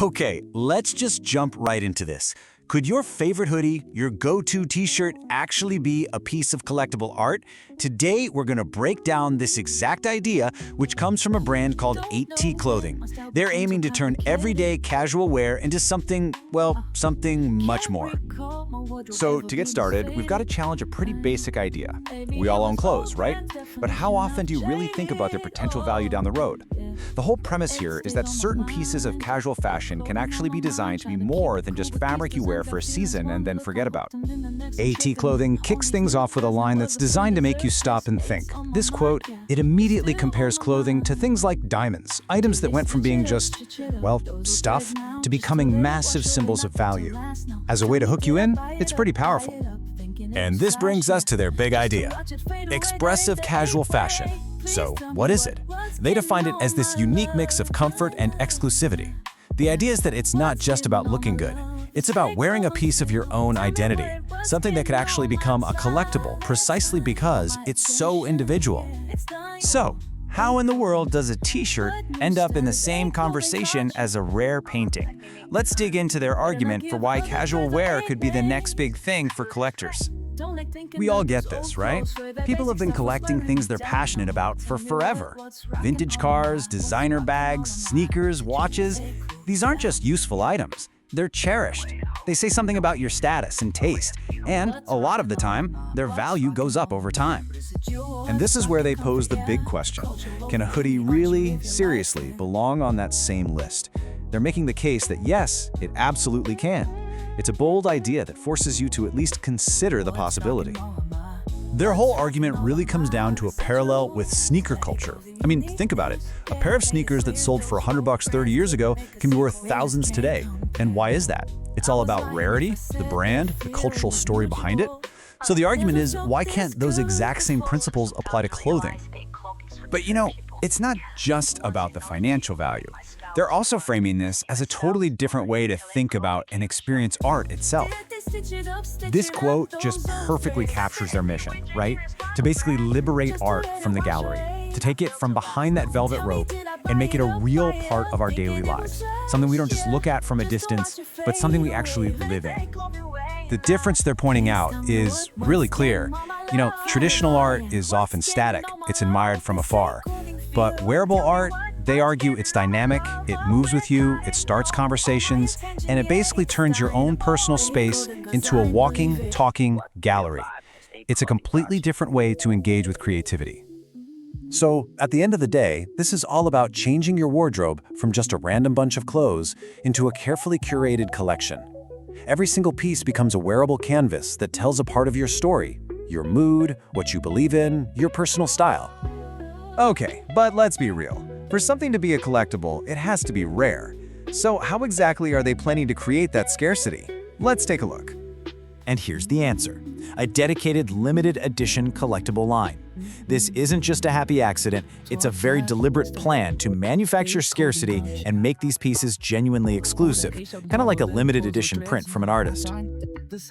Okay, let's just jump right into this. Could your favorite hoodie, your go-to t-shirt, actually be a piece of collectible art? Today, we're gonna break down this exact idea, which comes from a brand called 8T Clothing. They're aiming to turn everyday casual wear into something, well, something much more. So to get started, we've got to challenge a pretty basic idea. We all own clothes, right? But how often do you really think about their potential value down the road? The whole premise here is that certain pieces of casual fashion can actually be designed to be more than just fabric you wear for a season and then forget about. 8T Clothing kicks things off with a line that's designed to make you stop and think. This quote, it immediately compares clothing to things like diamonds, items that went from being just, well, stuff, to becoming massive symbols of value. As a way to hook you in, it's pretty powerful. And this brings us to their big idea, expressive casual fashion. So, what is it? They defined it as this unique mix of comfort and exclusivity. The idea is that it's not just about looking good. It's about wearing a piece of your own identity, something that could actually become a collectible precisely because it's so individual. So, how in the world does a t-shirt end up in the same conversation as a rare painting? Let's dig into their argument for why casual wear could be the next big thing for collectors. We all get this, right? People have been collecting things they're passionate about for forever. Vintage cars, designer bags, sneakers, watches. These aren't just useful items. They're cherished. They say something about your status and taste, and a lot of the time, their value goes up over time. And this is where they pose the big question. Can a hoodie really, seriously, belong on that same list? They're making the case that yes, it absolutely can. It's a bold idea that forces you to at least consider the possibility. Their whole argument really comes down to a parallel with sneaker culture. I mean, think about it. A pair of sneakers that sold for $100 30 years ago can be worth thousands today. And why is that? It's all about rarity, the brand, the cultural story behind it. So the argument is, why can't those exact same principles apply to clothing? But it's not just about the financial value. They're also framing this as a totally different way to think about and experience art itself. This quote just perfectly captures their mission, right? To basically liberate art from the gallery, to take it from behind that velvet rope and make it a real part of our daily lives. Something we don't just look at from a distance, but something we actually live in. The difference they're pointing out is really clear. Traditional art is often static. It's admired from afar. But wearable art, they argue it's dynamic, it moves with you, it starts conversations, and it basically turns your own personal space into a walking, talking gallery. It's a completely different way to engage with creativity. So, at the end of the day, this is all about changing your wardrobe from just a random bunch of clothes into a carefully curated collection. Every single piece becomes a wearable canvas that tells a part of your story, your mood, what you believe in, your personal style. Okay, but let's be real. For something to be a collectible, it has to be rare. So how exactly are they planning to create that scarcity? Let's take a look. And here's the answer, a dedicated limited edition collectible line. This isn't just a happy accident, it's a very deliberate plan to manufacture scarcity and make these pieces genuinely exclusive, kind of like a limited edition print from an artist.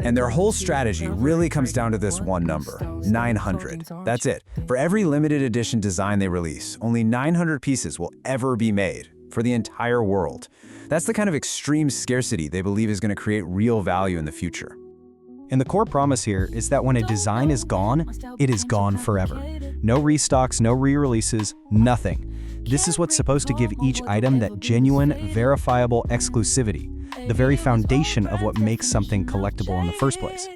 And their whole strategy really comes down to this one number, 900. That's it. For every limited edition design they release, only 900 pieces will ever be made for the entire world. That's the kind of extreme scarcity they believe is going to create real value in the future. And the core promise here is that when a design is gone, it is gone forever. No restocks, no re-releases, nothing. This is what's supposed to give each item that genuine, verifiable exclusivity, the very foundation of what makes something collectible in the first place.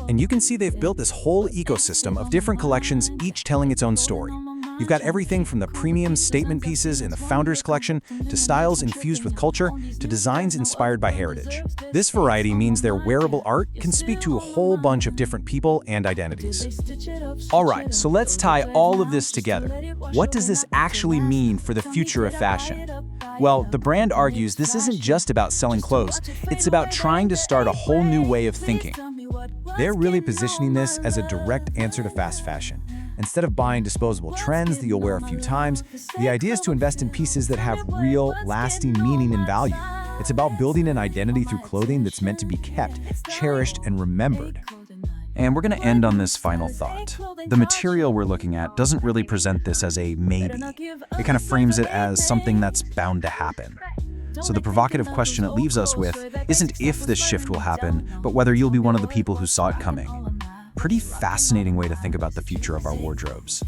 And you can see they've built this whole ecosystem of different collections, each telling its own story. You've got everything from the premium statement pieces in the Founders Collection to styles infused with culture to designs inspired by heritage. This variety means their wearable art can speak to a whole bunch of different people and identities. All right, so let's tie all of this together. What does this actually mean for the future of fashion? Well, the brand argues this isn't just about selling clothes, it's about trying to start a whole new way of thinking. They're really positioning this as a direct answer to fast fashion. Instead of buying disposable trends that you'll wear a few times, the idea is to invest in pieces that have real, lasting meaning and value. It's about building an identity through clothing that's meant to be kept, cherished, and remembered. And we're going to end on this final thought. The material we're looking at doesn't really present this as a maybe. It kind of frames it as something that's bound to happen. So the provocative question it leaves us with isn't if this shift will happen, but whether you'll be one of the people who saw it coming. Pretty fascinating way to think about the future of our wardrobes.